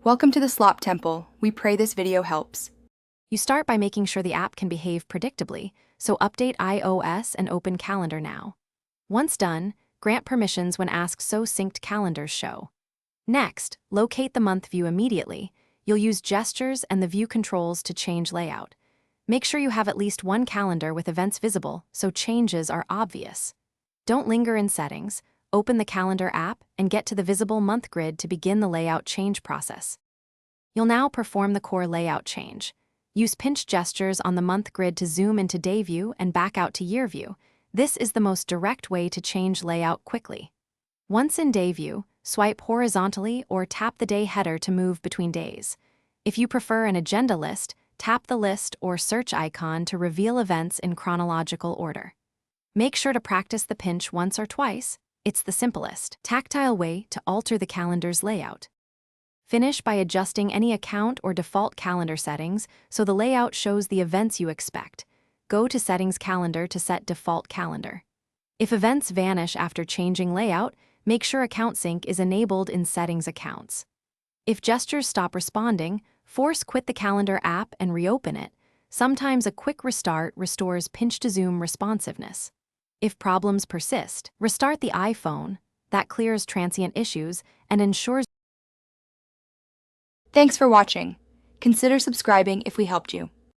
Welcome to the Slop Temple. We pray this video helps. You start by making sure the app can behave predictably, so update iOS and open Calendar now. Once done, grant permissions when asked so synced calendars show. Next, locate the month view immediately. You'll use gestures and the view controls to change layout. Make sure you have at least one calendar with events visible so changes are obvious. Don't linger in settings. Open the Calendar app and get to the visible month grid to begin the layout change process. You'll now perform the core layout change. Use pinch gestures on the month grid to zoom into day view and back out to year view. This is the most direct way to change layout quickly. Once in day view, swipe horizontally or tap the day header to move between days. If you prefer an agenda list, tap the list or search icon to reveal events in chronological order. Make sure to practice the pinch once or twice. It's the simplest, tactile way to alter the calendar's layout. Finish by adjusting any account or default calendar settings so the layout shows the events you expect. Go to Settings Calendar to set default calendar. If events vanish after changing layout, make sure Account Sync is enabled in Settings Accounts. If gestures stop responding, force quit the Calendar app and reopen it. Sometimes a quick restart restores pinch-to-zoom responsiveness. If problems persist, restart the iPhone. That clears transient issues and ensures. Thanks for watching. Consider subscribing if we helped you.